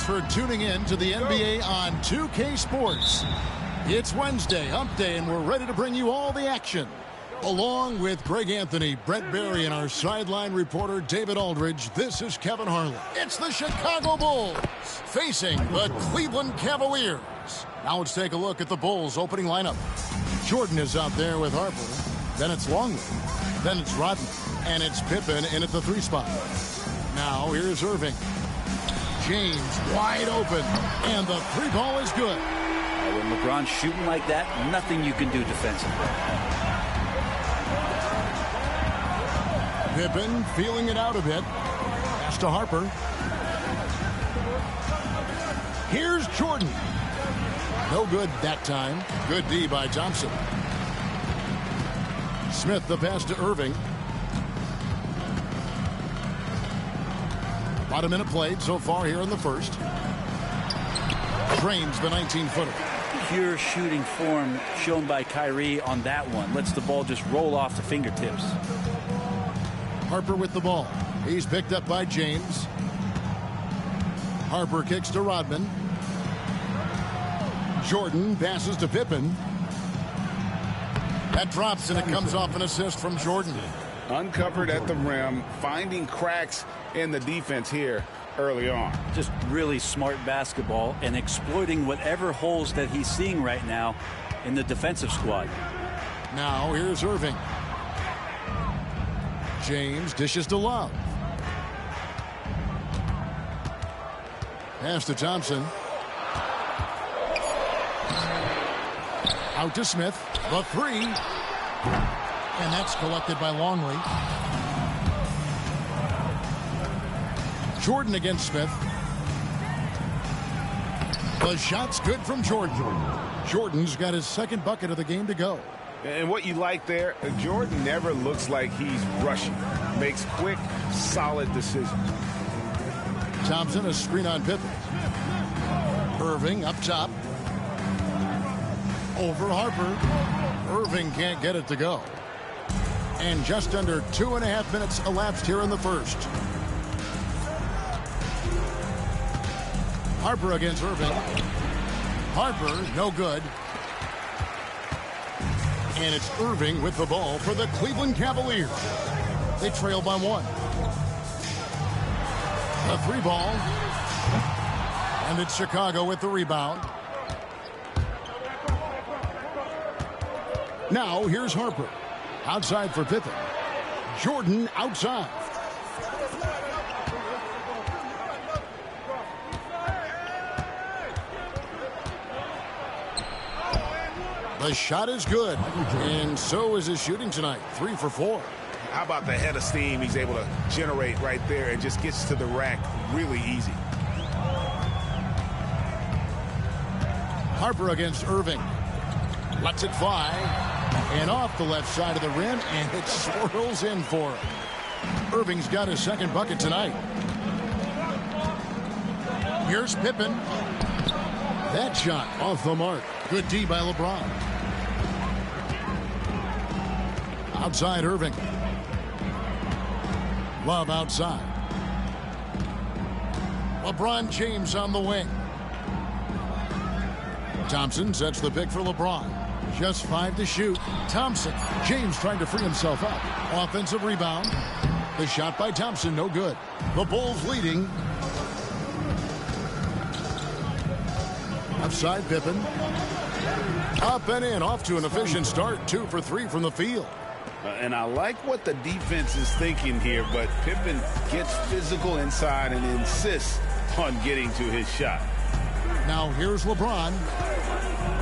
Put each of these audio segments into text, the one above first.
for tuning in to the NBA on 2K Sports. It's Wednesday, hump day, and we're ready to bring you all the action. Along with Greg Anthony, Brett Barry, and our sideline reporter David Aldridge, this is Kevin Harlan. It's the Chicago Bulls facing the Cleveland Cavaliers. Now let's take a look at the Bulls' opening lineup. Jordan is out there with Harper. Then it's Longley. Then it's Rodman. And it's Pippen in at the 3 spot. Now here's Irving. James wide open. And the 3 ball is good. When LeBron's shooting like that, nothing you can do defensively. Pippen feeling it out a bit. Pass to Harper. Here's Jordan. No good that time. Good D by Thompson. Smith the pass to Irving. About a minute played so far here in the first. Drains the 19-footer. Pure shooting form shown by Kyrie on that one. Lets the ball just roll off the fingertips. Harper with the ball. He's picked up by James. Harper kicks to Rodman. Jordan passes to Pippen. That drops and it comes off an assist from Jordan. Uncovered at the rim, finding cracks in the defense here early on. Just really smart basketball and exploiting whatever holes that he's seeing right now in the defensive squad. Now here's Irving. James dishes to Love. Pass to Thompson. Out to Smith. The 3. And that's collected by Longley. Jordan against Smith. The shot's good from Jordan. Jordan's got his second bucket of the game to go. And what you like there, Jordan never looks like he's rushing. Makes quick, solid decisions. Thompson, a screen on Pippen. Irving up top. Over Harper. Irving can't get it to go. And just under 2.5 minutes elapsed here in the first. Harper against Irving. Harper, no good. And it's Irving with the ball for the Cleveland Cavaliers. They trail by 1. A 3 ball. And it's Chicago with the rebound. Now here's Harper. Outside for Pippen. Jordan outside. The shot is good. And so is his shooting tonight. 3 for 4. How about the head of steam he's able to generate right there and just gets to the rack really easy. Harper against Irving. Lets it fly. And off the left side of the rim, and it swirls in for him. Irving's got his second bucket tonight. Here's Pippen. That shot off the mark. Good D by LeBron. Outside Irving. Love outside. LeBron James on the wing. Thompson sets the pick for LeBron. Just 5 to shoot. Thompson. James trying to free himself up. Offensive rebound. The shot by Thompson, no good. The Bulls leading. Outside Pippen. Up and in. Off to an efficient start. 2 for 3 from the field. And I like what the defense is thinking here, but Pippen gets physical inside and insists on getting to his shot. Now here's LeBron.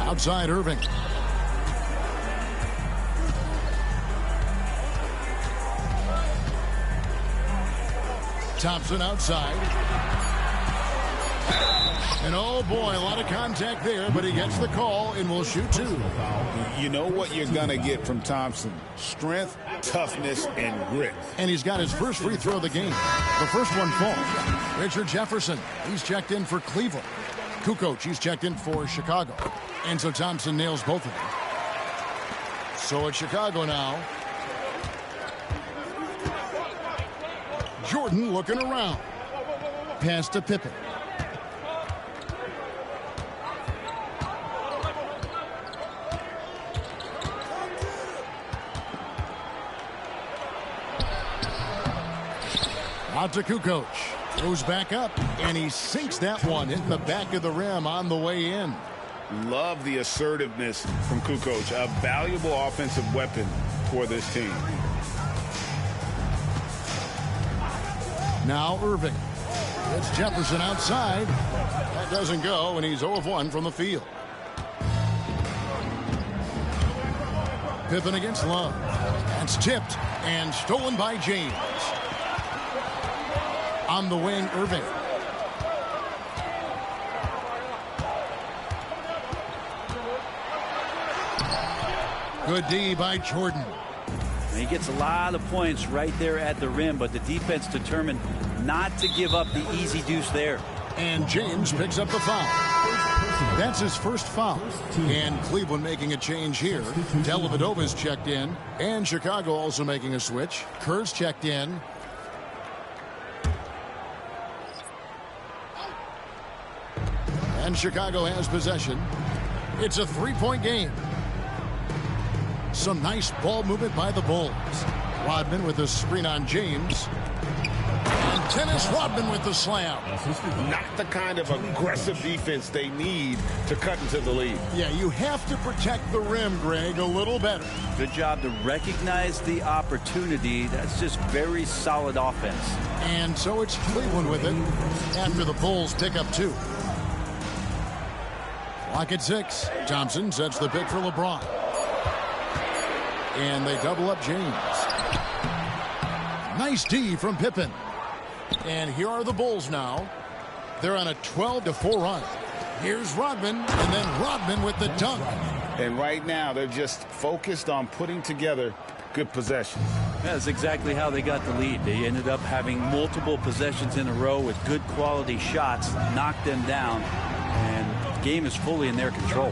Outside Irving. Thompson outside. And oh boy, a lot of contact there, but he gets the call and will shoot 2. You know what you're going to get from Thompson. Strength, toughness, and grit. And he's got his first free throw of the game. The first one falls. Richard Jefferson, he's checked in for Cleveland. Kukoc, he's checked in for Chicago. And so Thompson nails both of them. So it's Chicago now. Jordan looking around. Pass to Pippen. Out to Kukoc. Goes back up, and he sinks that one, hitting the back of the rim on the way in. Love the assertiveness from Kukoc, a valuable offensive weapon for this team. Now Irving. It's Jefferson outside. That doesn't go, and he's 0 of 1 from the field. Pippen against Love. That's tipped and stolen by James. On the wing, Irving. Good D by Jordan. He gets a lot of points right there at the rim, but the defense determined not to give up the easy deuce there. And James picks up the foul. That's his first foul. And Cleveland making a change here. Dellavedova's checked in. And Chicago also making a switch. Kerr's checked in. And Chicago has possession. It's a three-point game. Some nice ball movement by the Bulls. Rodman with a screen on James. And Dennis Rodman with the slam. Not the kind of aggressive defense they need to cut into the lead. Yeah, you have to protect the rim, Greg, a little better. Good job to recognize the opportunity. That's just very solid offense. And so it's Cleveland with it after the Bulls pick up 2. Clock at 6. Thompson sets the pick for LeBron. And they double up James. Nice D from Pippen. And here are the Bulls now. They're on a 12-4 run. Here's Rodman, and then Rodman with the dunk. And right now, they're just focused on putting together good possessions. That's exactly how they got the lead. They ended up having multiple possessions in a row with good quality shots, knocked them down, and the game is fully in their control.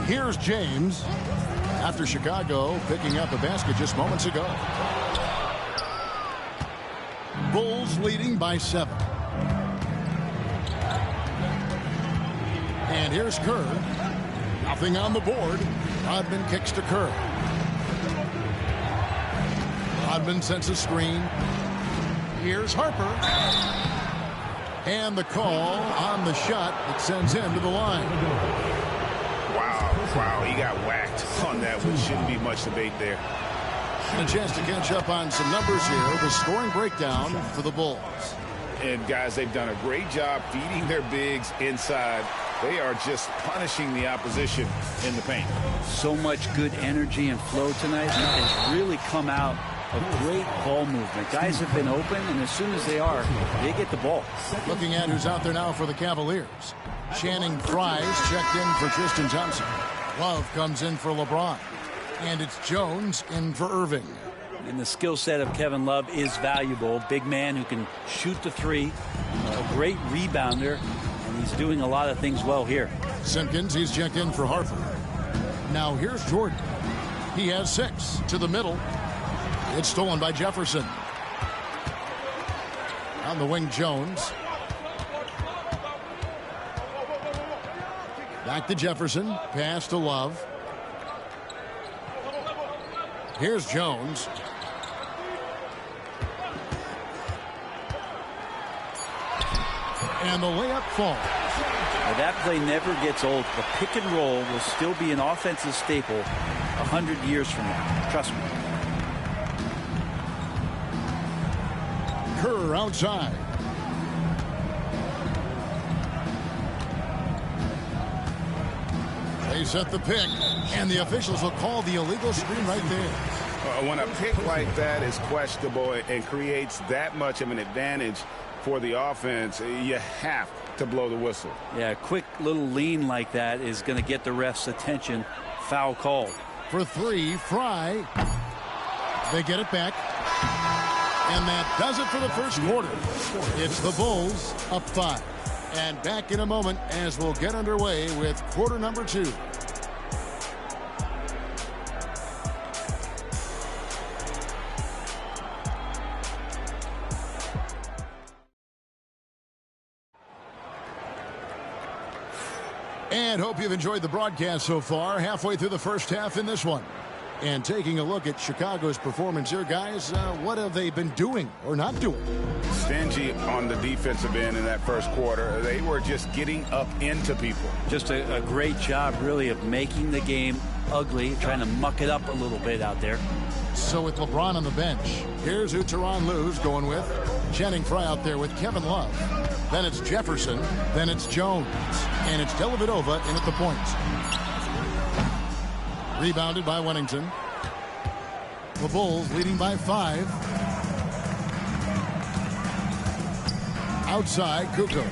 Here's James after Chicago picking up a basket just moments ago. Bulls leading by 7. And here's Kerr. Nothing on the board. Rodman kicks to Kerr. Rodman sends a screen. Here's Harper. And the call on the shot that sends him to the line. Wow, he got whacked on that, which shouldn't be much debate there. And a chance to catch up on some numbers here. The scoring breakdown for the Bulls. And guys, they've done a great job feeding their bigs inside. They are just punishing the opposition in the paint. So much good energy and flow tonight. It has really come out of great ball movement. Guys have been open, and as soon as they are, they get the ball. Looking at who's out there now for the Cavaliers. Channing Frye's checked in for Tristan Thompson. Love comes in for LeBron. And it's Jones in for Irving. And the skill set of Kevin Love is valuable. Big man who can shoot the three. A great rebounder. And he's doing a lot of things well here. Simpkins, he's checked in for Harper. Now here's Jordan. He has 6 to the middle. It's stolen by Jefferson. On the wing, Jones. Back to Jefferson. Pass to Love. Here's Jones. And the layup falls. Now that play never gets old. The pick and roll will still be an offensive staple 100 years from now. Trust me. Kerr outside. They set the pick, and the officials will call the illegal screen right there. When a pick like that is questionable and creates that much of an advantage for the offense, you have to blow the whistle. Yeah, a quick little lean like that is going to get the ref's attention. Foul called. For 3, Frye. They get it back. And that does it for the first quarter. It's the Bulls up 5. And back in a moment as we'll get underway with quarter number 2. And hope you've enjoyed the broadcast so far. Halfway through the first half in this one. And taking a look at Chicago's performance here, guys, what have they been doing or not doing? Stingy on the defensive end in that first quarter. They were just getting up into people. Just a great job, really, of making the game ugly, trying to muck it up a little bit out there. So with LeBron on the bench, here's who Tyronn Lue's going with. Channing Frye out there with Kevin Love. Then it's Jefferson. Then it's Jones. And it's Dellavedova in at the point. Rebounded by Wennington. The Bulls leading by 5. Outside, Kukoc.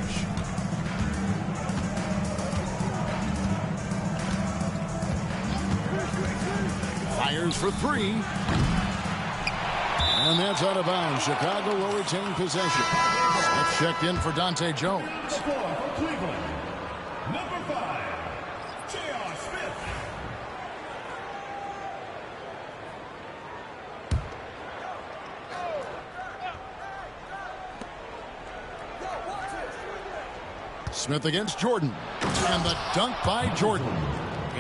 Fires for 3. And that's out of bounds. Chicago will retain possession. Smith checked in for Dante Jones. Smith against Jordan. And the dunk by Jordan.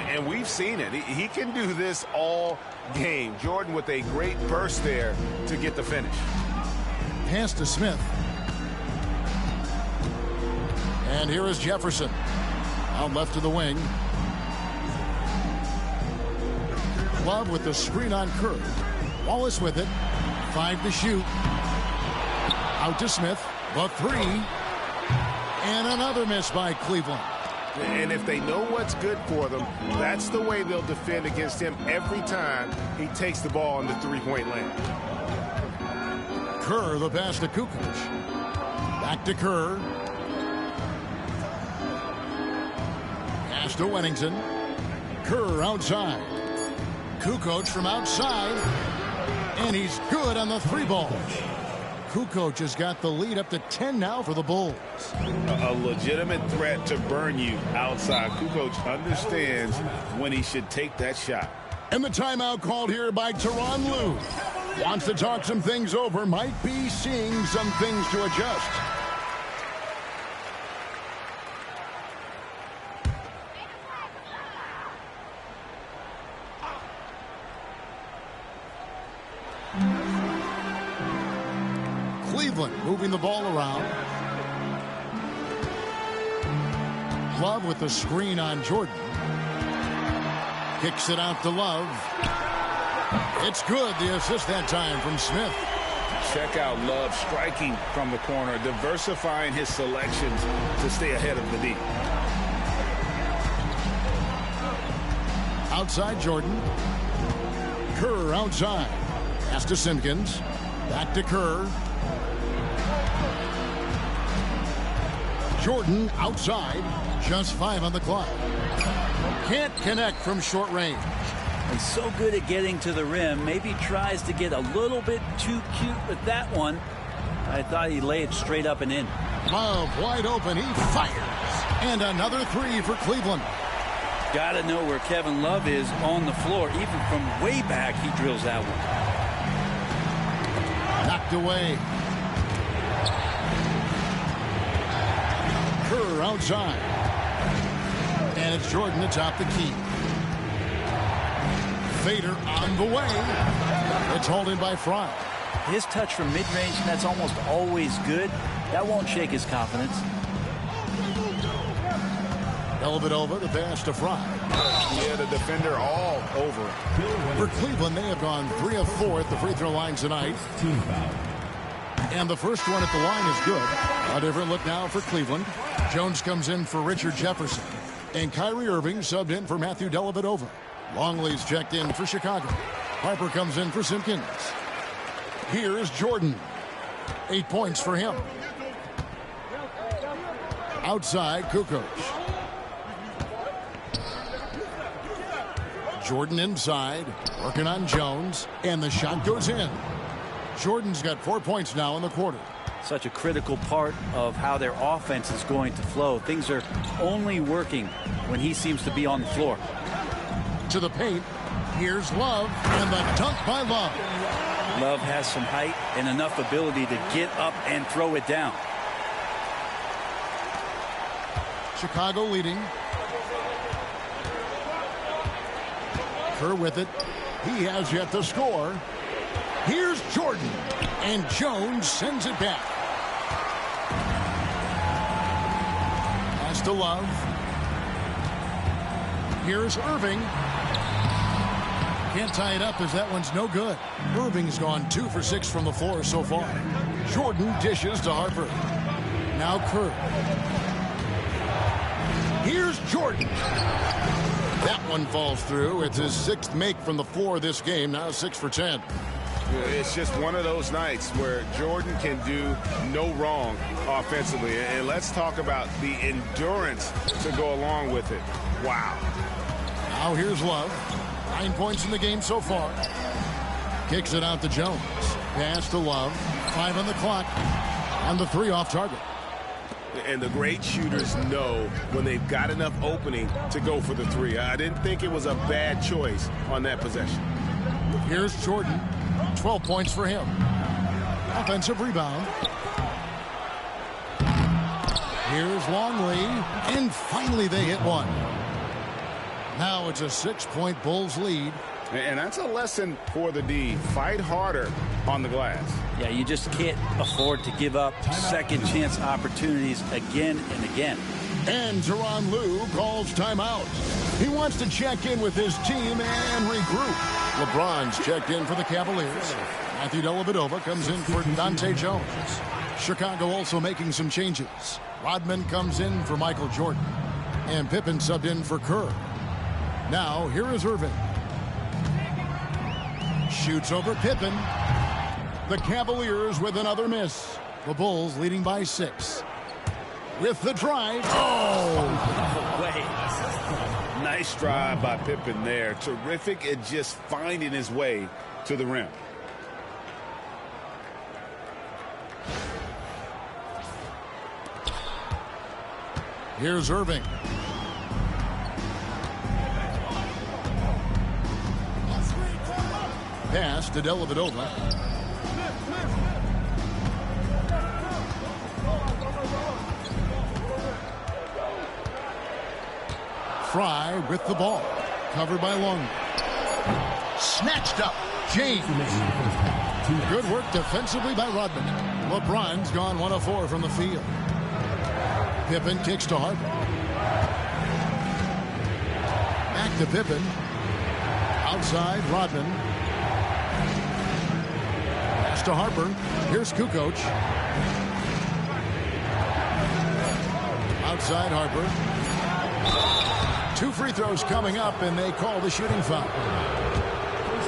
And we've seen it. He can do this all game. Jordan with a great burst there to get the finish. Pass to Smith. And here is Jefferson. Out left to the wing. Love with the screen on Kerr. Wallace with it. 5 to shoot. Out to Smith. The 3. And another miss by Cleveland. And if they know what's good for them, that's the way they'll defend against him every time he takes the ball in the three-point land. Kerr, the pass to Kukoc. Back to Kerr. Pass to Wennington. Kerr outside. Kukoc from outside. And he's good on the 3-ball. Kukoc has got the lead up to 10 now for the Bulls. A legitimate threat to burn you outside. Kukoc understands when he should take that shot. And the timeout called here by Tyronn Lue. Wants to talk some things over. Might be seeing some things to adjust. Cleveland moving the ball around. Love with the screen on Jordan. Kicks it out to Love. It's good. The assist that time from Smith. Check out Love striking from the corner, diversifying his selections to stay ahead of the D. Outside Jordan. Kerr outside. Pass to Simpkins. Back to Kerr. Jordan outside. Just 5 on the clock. Can't connect from short range. And so good at getting to the rim. Maybe tries to get a little bit too cute with that one. I thought he laid it straight up and in. Love wide open. He fires. And another 3 for Cleveland. Got to know where Kevin Love is on the floor. Even from way back, he drills that one. Knocked away. Kerr outside. And it's Jordan atop the key. Fader on the way. It's hauled in by Frye. His touch from mid-range, that's almost always good. That won't shake his confidence. Dellavedova, the pass to Frye. Yeah, the defender all over. For Cleveland, they have gone 3 of 4 at the free throw line tonight. And the first one at the line is good. A different look now for Cleveland. Jones comes in for Richard Jefferson. And Kyrie Irving subbed in for Matthew Dellavedova. Longley's checked in for Chicago. Harper comes in for Simpkins. Here is Jordan. 8 points for him. Outside, Kukoc. Jordan inside, working on Jones, and the shot goes in. Jordan's got 4 points now in the quarter. Such a critical part of how their offense is going to flow. Things are only working when he seems to be on the floor. To the paint, here's Love, and the dunk by Love. Love has some height and enough ability to get up and throw it down. Chicago leading. Kerr with it. He has yet to score. Here's Jordan. And Jones sends it back. Pass to Love. Here's Irving. Can't tie it up as that one's no good. Irving's gone 2 for 6 from the floor so far. Jordan dishes to Harper. Now Kerr. Here's Jordan. That one falls through. It's his 6th make from the floor this game. Now 6 for 10. It's just one of those nights where Jordan can do no wrong offensively. And let's talk about the endurance to go along with it. Wow. Now here's Love. 9 points in the game so far. Kicks it out to Jones. Pass to Love. 5 on the clock. And the 3 off target. And the great shooters know when they've got enough opening to go for the 3. I didn't think it was a bad choice on that possession. Here's Jordan. 12 points for him. Offensive rebound. Here's Longley. And finally they hit one. Now it's a 6-point Bulls lead. And that's a lesson for the D. Fight harder on the glass. Yeah, you just can't afford to give up second chance opportunities again and again. And Tyronn Lue calls timeout. He wants to check in with his team and regroup. LeBron's checked in for the Cavaliers. Matthew Dellavedova comes in for Dante Jones. Chicago also making some changes. Rodman comes in for Michael Jordan. And Pippen subbed in for Kerr. Now, here is Irving. Shoots over Pippen. The Cavaliers with another miss. The Bulls leading by 6. With the drive. Oh! Wait. Nice drive by Pippen there. Terrific at just finding his way to the rim. Here's Irving. Pass to Dellavedova. Fry with the ball. Covered by Long. Snatched up. James. Good work defensively by Rodman. LeBron's gone 1 of 4 from the field. Pippen kicks to Harper. Back to Pippen. Outside, Rodman. Pass to Harper. Here's Kukoc. Outside, Harper. 2 free throws coming up, and they call the shooting foul.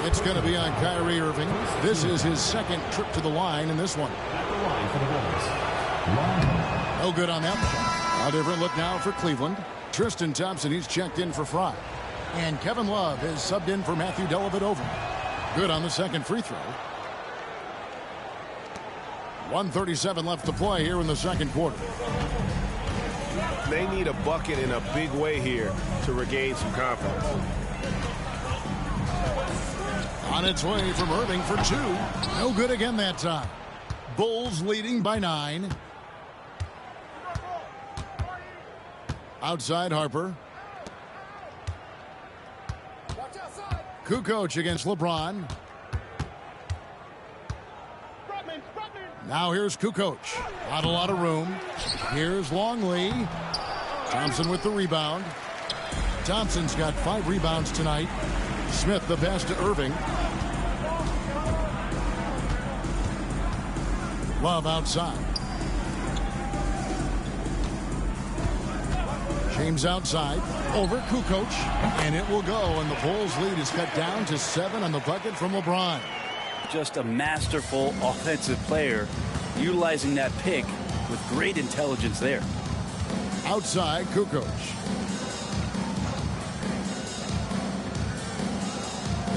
It's going to be on Kyrie Irving. This is his 2nd trip to the line in this one. No good on that one. A different look now for Cleveland. Tristan Thompson, he's checked in for Fry. And Kevin Love is subbed in for Matthew Dellavedova. Good on the 2nd free throw. 1:37 left to play here in the 2nd quarter. They need a bucket in a big way here to regain some confidence. On its way from Irving for 2. No good again that time. Bulls leading by 9. Outside Harper. Kukoc against LeBron. Now here's Kukoc. Not a lot of room. Here's Longley. Thompson with the rebound. Thompson's got 5 rebounds tonight. Smith the pass to Irving. Love outside. James outside. Over Kukoc. And it will go. And the Bulls lead is cut down to 7 on the bucket from LeBron. Just a masterful offensive player, utilizing that pick with great intelligence there. Outside, Kukoc.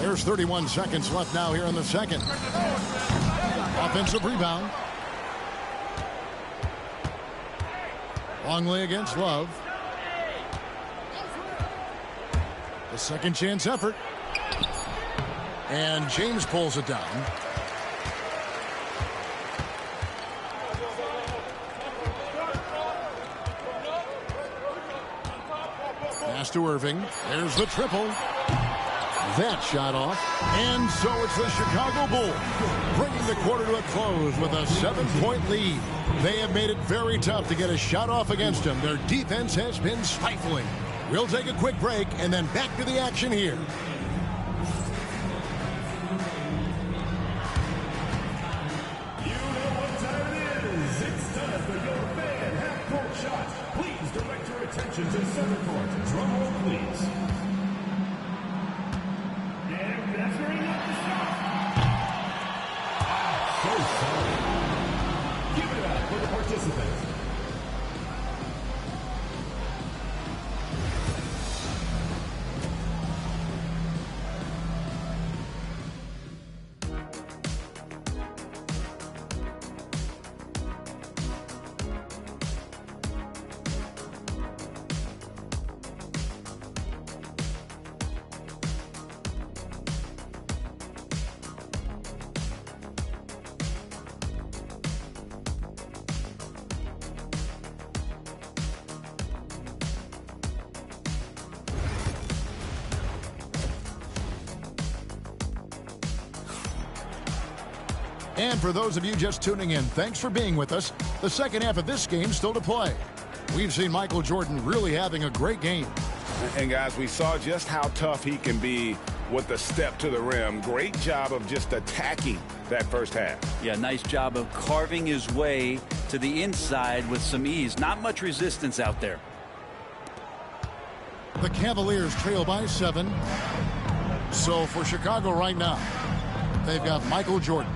There's 31 seconds left now here in the 2nd. Offensive rebound. Longley against Love. The 2nd chance effort. And James pulls it down. Pass to Irving. There's the triple. that shot off. And so it's the Chicago Bulls bringing the quarter to a close with a 7-point lead. They have made it very tough to get a shot off against them. Their defense has been stifling. We'll take a quick break and then back to the action here. Attention to center court. Drum roll, please. And measuring up the shot. So sorry. Give it up for the participants. And for those of you just tuning in, thanks for being with us. The second half of this game still to play. We've seen Michael Jordan really having a great game. And guys, we saw just how tough he can be with the step to the rim. Great job of just attacking that first half. Yeah, nice job of carving his way to the inside with some ease. Not much resistance out there. The Cavaliers trail by 7. So for Chicago right now, they've got Michael Jordan.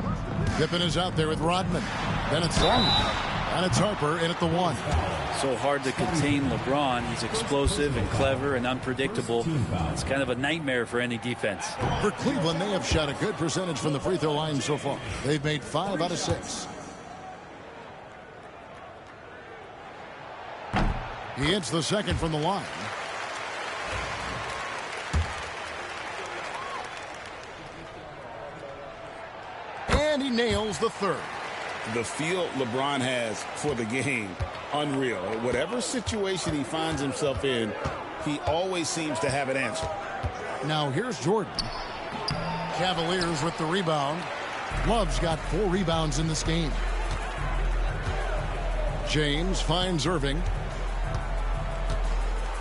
Pippen is out there with Rodman. Then it's Long. And it's Harper in at the 1. So hard to contain LeBron. He's explosive and clever and unpredictable. It's kind of a nightmare for any defense. For Cleveland, they have shot a good percentage from the free throw line so far. They've made 5 out of 6. He hits the second from the line. And he nails the third. The feel LeBron has for the game, unreal. Whatever situation he finds himself in, he always seems to have an answer. Now here's Jordan. Cavaliers with the rebound. Love's got 4 rebounds in this game. James finds Irving.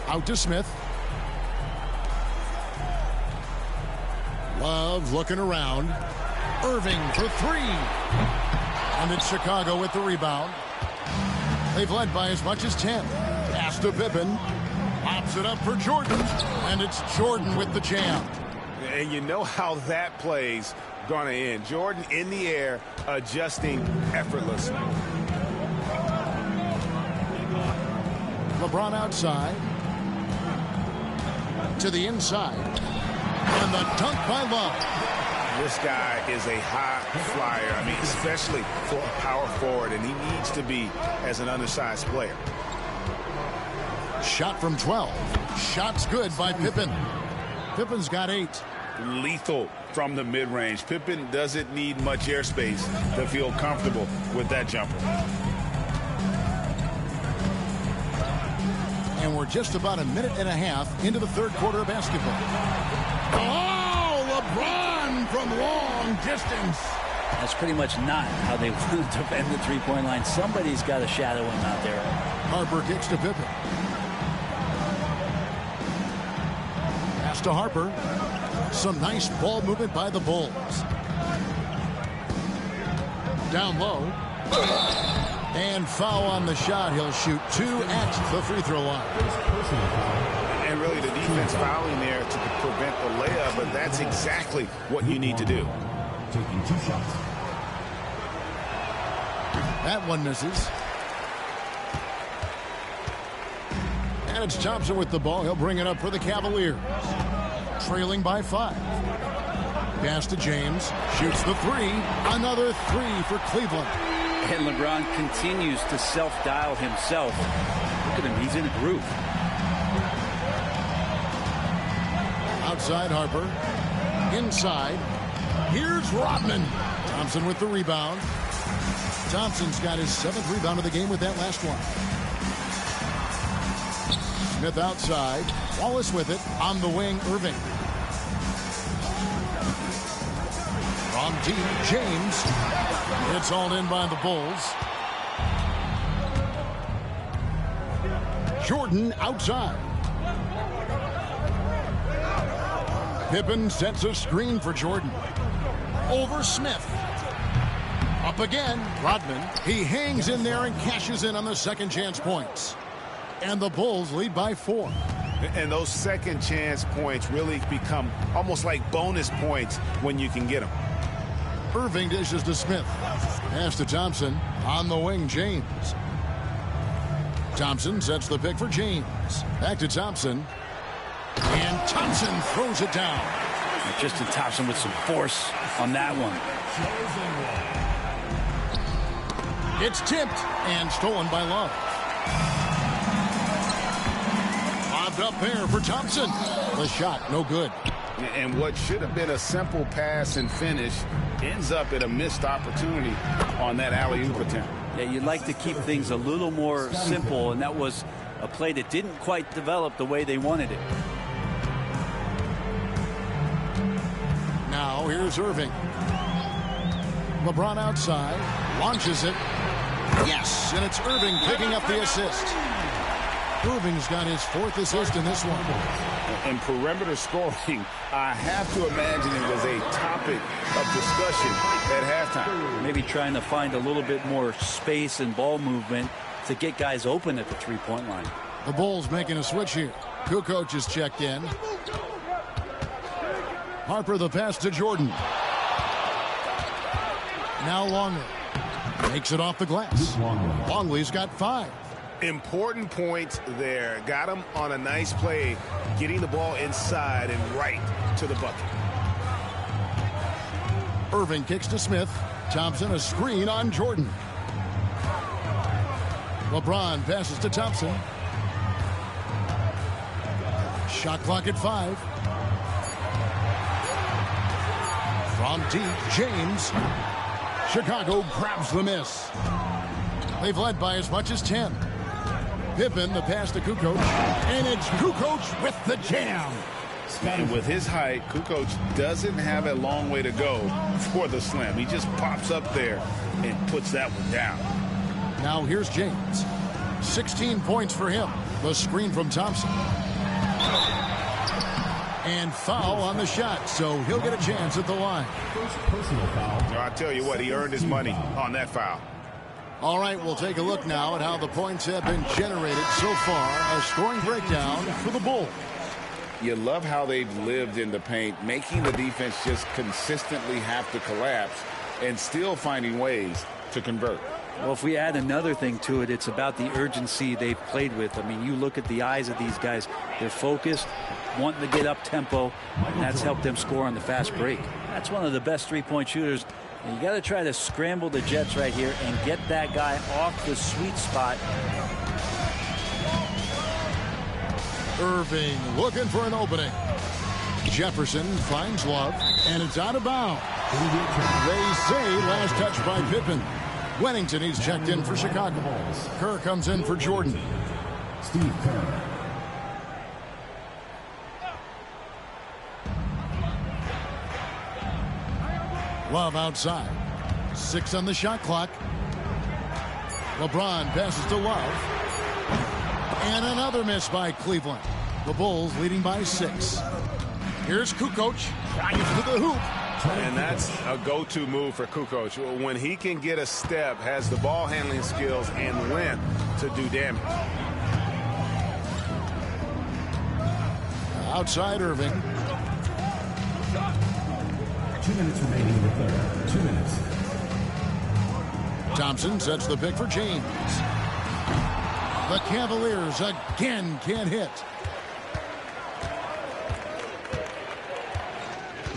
Out to Smith. Love looking around. Irving for 3. And it's Chicago with the rebound. They've led by as much as 10. Pass to Pippen. Pops it up for Jordan. And it's Jordan with the jam. And you know how that play's going to end. Jordan in the air, adjusting effortlessly. LeBron outside. To the inside. And the dunk by Love. This guy is a high flyer. I mean, especially for a power forward, and he needs to be as an undersized player. Shot from 12. Shot's good by Pippen. Pippen's got 8. Lethal from the mid-range. Pippen doesn't need much airspace to feel comfortable with that jumper. And we're just about a minute and a half into the third quarter of basketball. Oh, LeBron from long distance. That's pretty much not how they want to defend the three-point line. Somebody's got to shadow him out there. Harper kicks to Pippen. Pass to Harper. Some nice ball movement by the Bulls. Down low. And foul on the shot. He'll shoot 2 at the free throw line. And really the defense fouling there to prevent the layup, but that's exactly what you need to do. Taking 2 shots. That one misses. And it's Thompson with the ball. He'll bring it up for the Cavaliers. Trailing by 5. Pass to James. Shoots the 3. Another 3 for Cleveland. And LeBron continues to self-dial himself. Look at him. He's in a groove. Outside Harper. Inside. Here's Rodman. Thompson with the rebound. Thompson's got his 7th rebound of the game with that last one. Smith outside. Wallace with it. On the wing, Irving. deep, James. It's hauled in by the Bulls. Jordan outside. Pippen sets a screen for Jordan. Over Smith. Up again. Rodman. He hangs in there and cashes in on the second chance points. And the Bulls lead by 4. And those second chance points really become almost like bonus points when you can get them. Irving dishes to Smith. Pass to Thompson. On the wing, James. Thompson sets the pick for James. Back to Thompson. And Thompson throws it down. Justin Thompson with some force on that one. It's tipped and stolen by Love. Lobbed up there for Thompson. The shot, no good. And what should have been a simple pass and finish ends up at a missed opportunity on that alley-oop attempt. Yeah, you'd like to keep things a little more simple, and that was a play that didn't quite develop the way they wanted it. Now here's Irving. LeBron outside. Launches it. Yes, and it's Irving picking up the assist. Irving's got his 4th assist in this one. And perimeter scoring, I have to imagine it was a topic of discussion at halftime. Maybe trying to find a little bit more space and ball movement to get guys open at the three-point line. The Bulls making a switch here. Kukoc is checked in. Harper the pass to Jordan. Now Longley. Makes it off the glass. Longley's got 5. Important points there. Got him on a nice play, getting the ball inside and right to the bucket. Irving kicks to Smith. Thompson a screen on Jordan. LeBron passes to Thompson. Shot clock at 5. From deep, James. Chicago grabs the miss. They've led by as much as 10. Pippen, the pass to Kukoc. And it's Kukoc with the jam. And with his height, Kukoc doesn't have a long way to go for the slam. He just pops up there and puts that one down. Now here's James. 16 points for him. The screen from Thompson. And foul on the shot, so he'll get a chance at the line. Personal foul. I tell you what, he earned his money on that foul. All right, we'll take a look now at how the points have been generated so far. A scoring breakdown for the Bulls. You love how they've lived in the paint, making the defense just consistently have to collapse and still finding ways to convert. Well, if we add another thing to it, it's about the urgency they've played with. I mean, you look at the eyes of these guys. They're focused, wanting to get up tempo, and that's helped them score on the fast break. That's one of the best three-point shooters. And you got to try to scramble the Jets right here and get that guy off the sweet spot. Irving looking for an opening. Jefferson finds Love, and it's out of bounds. They say last touch by Pippen. Wennington, he's checked in for Chicago. Kerr comes in for Jordan. Steve Kerr. Love outside. 6 on the shot clock. LeBron passes to Love. And another miss by Cleveland. The Bulls leading by 6. Here's Kukoc. Drives to the hoop. And that's a go-to move for Kukoc. When he can get a step, has the ball handling skills and length to do damage. Outside Irving. 2 minutes remaining in the third. 2 minutes. Thompson sets the pick for James. The Cavaliers again can't hit.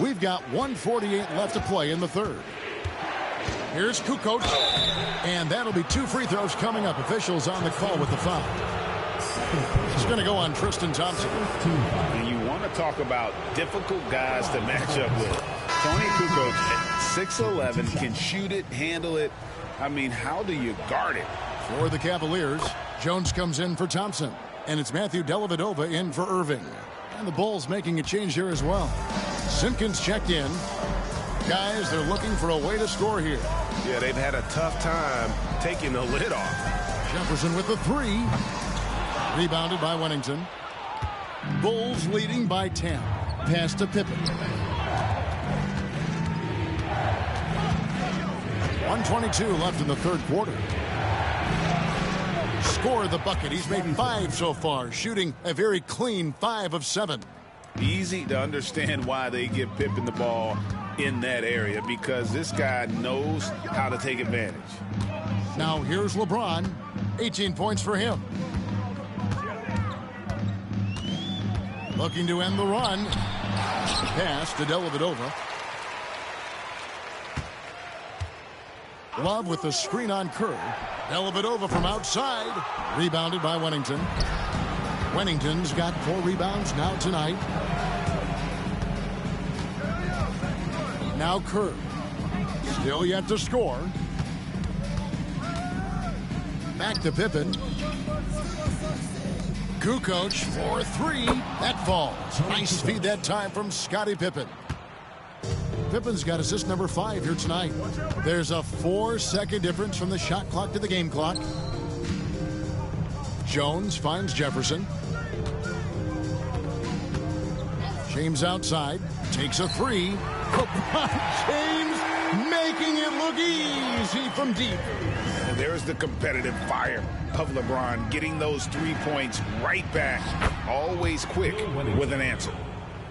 We've got 1:48 left to play in the third. Here's Kukoc. And that'll be 2 free throws coming up. Officials on the call with the foul. It's going to go on Tristan Thompson. And you want to talk about difficult guys to match up with. Tony Kukoc at 6'11", can shoot it, handle it. I mean, how do you guard it? For the Cavaliers, Jones comes in for Thompson. And it's Matthew Dellavedova in for Irving. And the Bulls making a change here as well. Simpkins checked in. Guys, they're looking for a way to score here. Yeah, they've had a tough time taking the lid off. Jefferson with the 3. Rebounded by Wennington. Bulls leading by 10. Pass to Pippen. 1:22 left in the third quarter. Scored the bucket. He's made 5 so far, shooting a very clean 5 of 7. Easy to understand why they give Pippen the ball in that area, because this guy knows how to take advantage. Now here's LeBron. 18 points for him. Looking to end the run. Pass to Dellavedova. Love with the screen on Kerr. Dellavedova from outside. Rebounded by Wennington. Wennington's got 4 rebounds now tonight. Now Kerr. Still yet to score. Back to Pippen. Kukoc for 3. That falls. Nice feed that time from Scottie Pippen. Pippen's got assist number 5 here tonight. There's a 4-second difference from the shot clock to the game clock. Jones finds Jefferson. James outside. Takes a 3. LeBron James making it look easy from deep. And there's the competitive fire of LeBron, getting those 3 points right back. Always quick with an answer.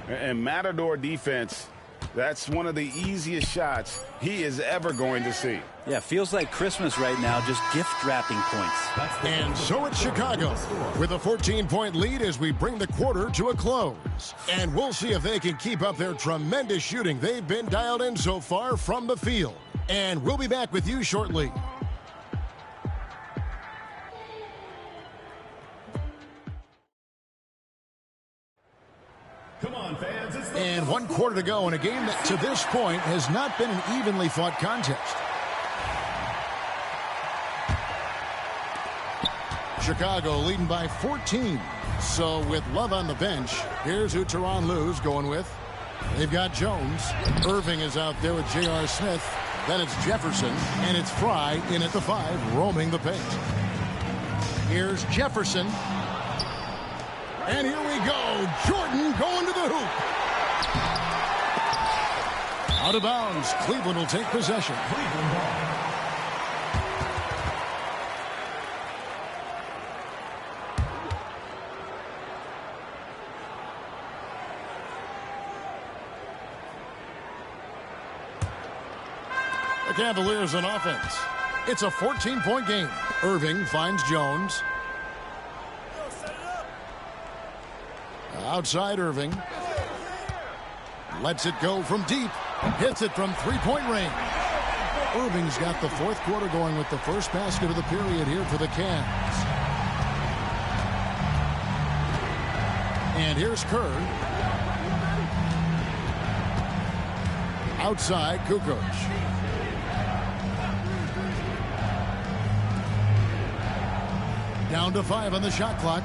And Matador defense, that's one of the easiest shots he is ever going to see. Yeah, feels like Christmas right now, just gift wrapping points. And so it's Chicago with a 14-point lead as we bring the quarter to a close. And we'll see if they can keep up their tremendous shooting they've been dialed in so far from the field. And we'll be back with you shortly. Come on, fans. And 1 quarter to go in a game that to this point has not been an evenly fought contest. Chicago leading by 14. So with Love on the bench, here's who Tyronn Lue's going with. They've got Jones. Irving is out there with J.R. Smith. Then it's Jefferson, and it's Fry in at the 5, roaming the paint. Here's Jefferson. And here we go. Jordan going to the hoop. Out of bounds. Cleveland will take possession. The Cavaliers on offense. It's a 14-point game. Irving finds Jones. Outside Irving. Lets it go from deep. Hits it from 3-point range. Irving's got the 4th quarter going with the first basket of the period here for the Cavs. And here's Kerr. Outside Kukoc. Down to 5 on the shot clock.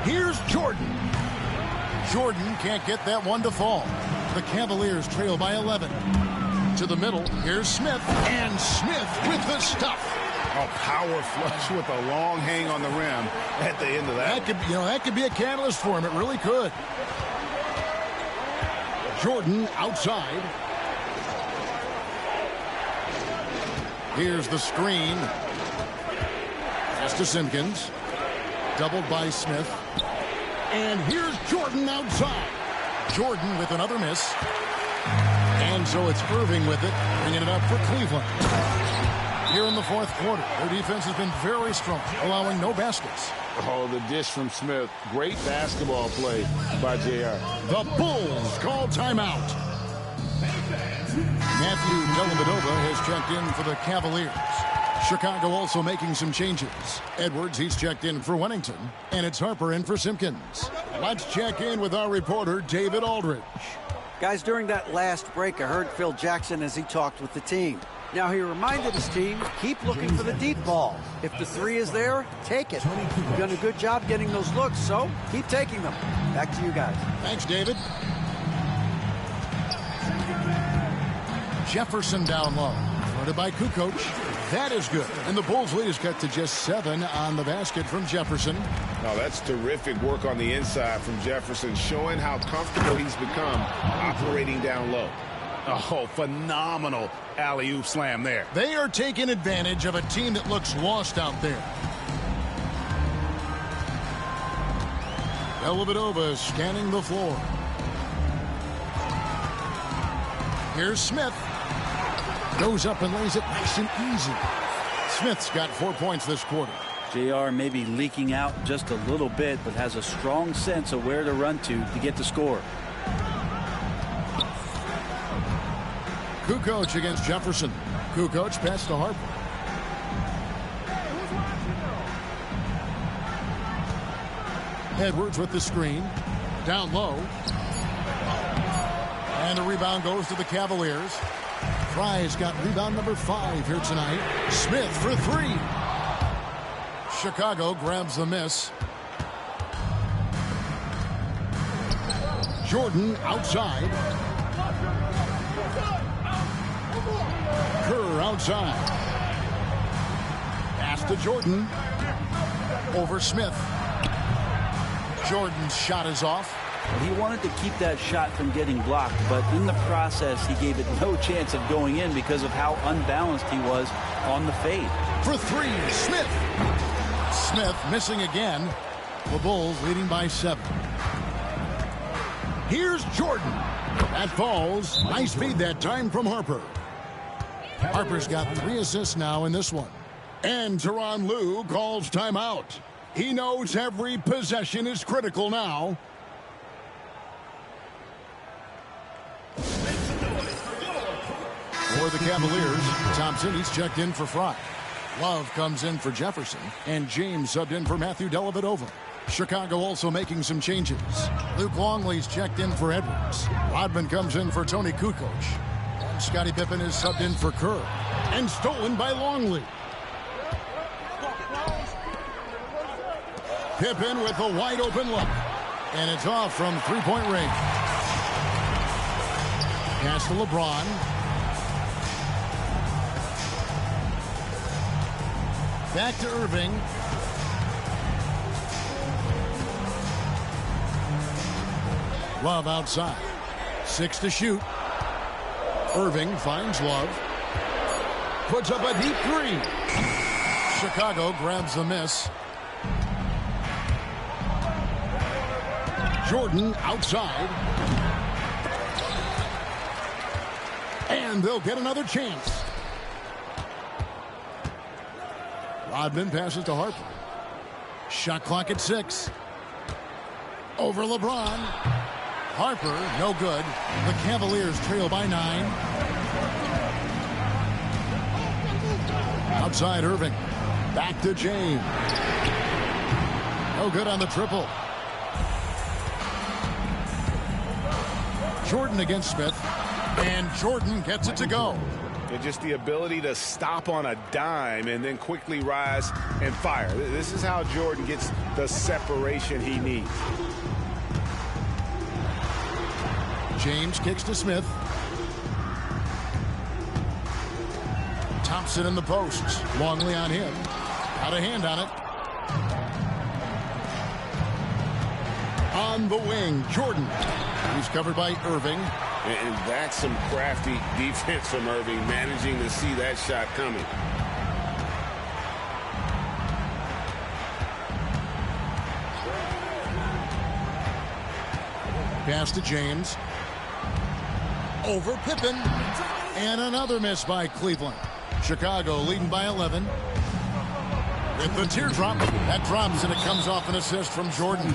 Here's Jordan. Jordan can't get that one to fall. The Cavaliers trail by 11. To the middle, here's Smith. And Smith with the stuff. A power flush with a long hang on the rim at the end of that. That could be a catalyst for him. It really could. Jordan outside. Here's the screen. Pass to Simpkins. Doubled by Smith. And here's Jordan outside. Jordan with another miss. And so it's Irving with it, bringing it up for Cleveland. Here in the 4th quarter, their defense has been very strong, allowing no baskets. Oh, the dish from Smith. Great basketball play by JR. The Bulls call timeout. Matthew Dellavedova has checked in for the Cavaliers. Chicago also making some changes. Edwards, he's checked in for Wennington. And it's Harper in for Simpkins. Let's check in with our reporter, David Aldridge. Guys, during that last break, I heard Phil Jackson as he talked with the team. Now, he reminded his team, keep looking for the deep ball. If the 3 is there, take it. You've done a good job getting those looks, so keep taking them. Back to you guys. Thanks, David. Jefferson down low. Floated by Kukoc. That is good. And the Bulls lead is cut to just 7 on the basket from Jefferson. Oh, that's terrific work on the inside from Jefferson, showing how comfortable he's become operating down low. Oh, phenomenal alley-oop slam there. They are taking advantage of a team that looks lost out there. Dellavedova scanning the floor. Here's Smith. Goes up and lays it nice and easy. Smith's got 4 points this quarter. JR may be leaking out just a little bit, but has a strong sense of where to run to get the score. Kukoc against Jefferson. Kukoc pass to Harper. Edwards with the screen. Down low. And the rebound goes to the Cavaliers. Fry's got rebound number 5 here tonight. Smith for 3. Chicago grabs the miss. Jordan outside. Kerr outside. Pass to Jordan. Over Smith. Jordan's shot is off. He wanted to keep that shot from getting blocked, but in the process, he gave it no chance of going in because of how unbalanced he was on the fade. For 3, Smith. Smith missing again. The Bulls leading by 7. Here's Jordan. That falls. Nice feed that time from Harper. Harper's got 3 assists now in this one. And Tyronn Lue calls timeout. He knows every possession is critical now. For the Cavaliers, Thompson, he's checked in for Fry. Love comes in for Jefferson, and James subbed in for Matthew Dellavedova. Chicago also making some changes. Luke Longley's checked in for Edwards. Rodman comes in for Tony Kukoc. And Scottie Pippen is subbed in for Kerr. And stolen by Longley. Pippen with a wide open look. And it's off from three-point range. Pass to LeBron. Back to Irving. Love outside. 6 to shoot. Irving finds Love. Puts up a deep 3. Chicago grabs the miss. Jordan outside. And they'll get another chance. Rodman passes to Harper. Shot clock at 6. Over LeBron. Harper, no good. The Cavaliers trail by 9. Outside Irving. Back to James. No good on the triple. Jordan against Smith. And Jordan gets it to go. And just the ability to stop on a dime and then quickly rise and fire. This is how Jordan gets the separation he needs. James kicks to Smith. Thompson in the posts. Longley on him. Got a hand on it. On the wing, Jordan. He's covered by Irving. And that's some crafty defense from Irving, managing to see that shot coming. Pass to James. Over Pippen. And another miss by Cleveland. Chicago leading by 11. With the teardrop, that drops and it comes off an assist from Jordan.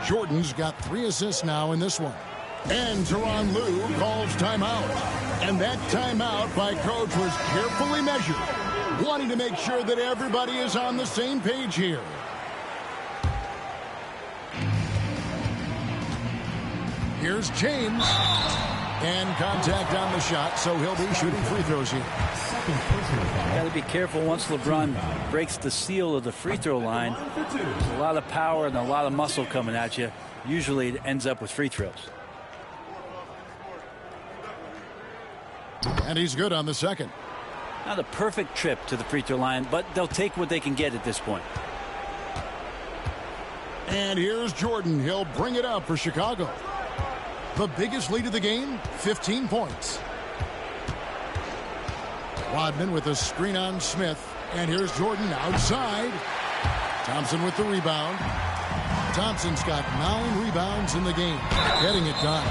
Jordan's got 3 assists now in this one. And Tyronn Lue calls timeout. And that timeout by coach was carefully measured, wanting to make sure that everybody is on the same page here. Here's James. And contact on the shot, so he'll be shooting free throws here. Got to be careful once LeBron breaks the seal of the free throw line. There's a lot of power and a lot of muscle coming at you. Usually it ends up with free throws. And he's good on the second. Not a perfect trip to the free throw line, but they'll take what they can get at this point. And here's Jordan. He'll bring it up for Chicago. The biggest lead of the game, 15 points. Rodman with a screen on Smith. And here's Jordan outside. Thompson with the rebound. Thompson's got 9 rebounds in the game, getting it done.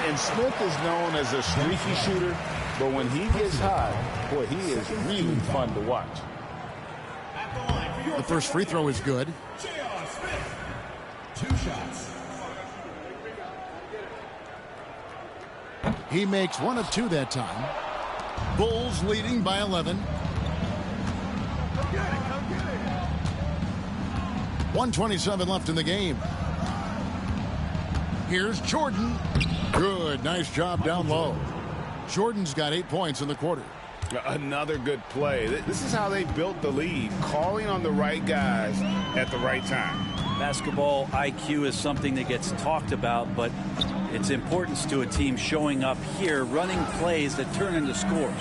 And Smith is known as a streaky shooter, but when he gets hot, boy, he is really fun to watch. The first free throw is good. 2 shots. He makes 1 of 2 that time. Bulls leading by 11. 1:27 left in the game. Here's Jordan. Good. Nice job down low. Jordan's got 8 points in the quarter. Another good play. This is how they built the lead, calling on the right guys at the right time. Basketball IQ is something that gets talked about, but its importance to a team showing up here, running plays that turn into scores.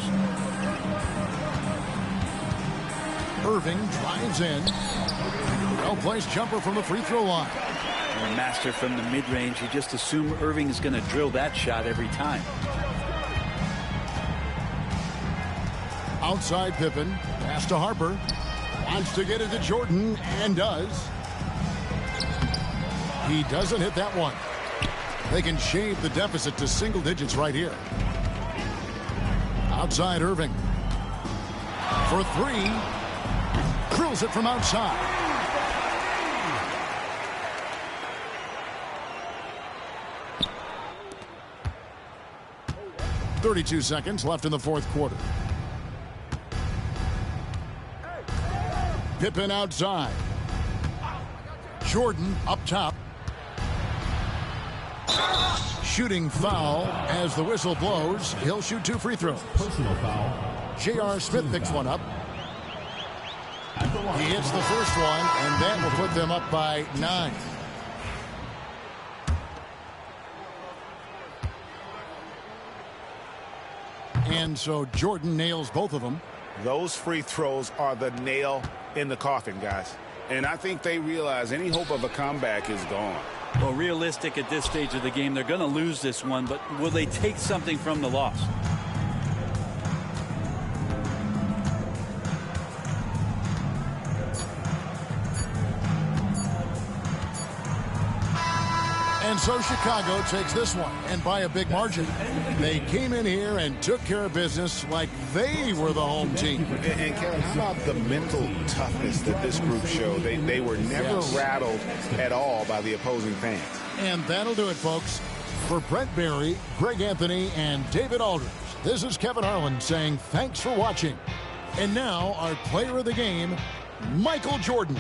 Irving drives in. Well-placed jumper from the free throw line. And a master from the mid-range. You just assume Irving is going to drill that shot every time. Outside Pippen. Pass to Harper. Wants to get it to Jordan, and does. He doesn't hit that one. They can shave the deficit to single digits right here. Outside Irving. For 3. Drills it from outside. 32 seconds left in the fourth quarter. Pippen outside. Jordan up top. Shooting foul as the whistle blows. He'll shoot 2 free throws. Personal foul. J.R. Smith picks one up. He hits the first one, and that will put them up by 9. And so Jordan nails both of them. Those free throws are the nail in the coffin, guys. And I think they realize any hope of a comeback is gone. Well, realistic at this stage of the game, they're going to lose this one, but will they take something from the loss? And so Chicago takes this one, and by a big margin. They came in here and took care of business like they were the home team. And Kevin, how about the mental toughness that this group showed? They were never rattled at all by the opposing fans. And that'll do it, folks. For Brent Barry, Greg Anthony, and David Aldridge, this is Kevin Harlan saying thanks for watching. And now our player of the game, Michael Jordan.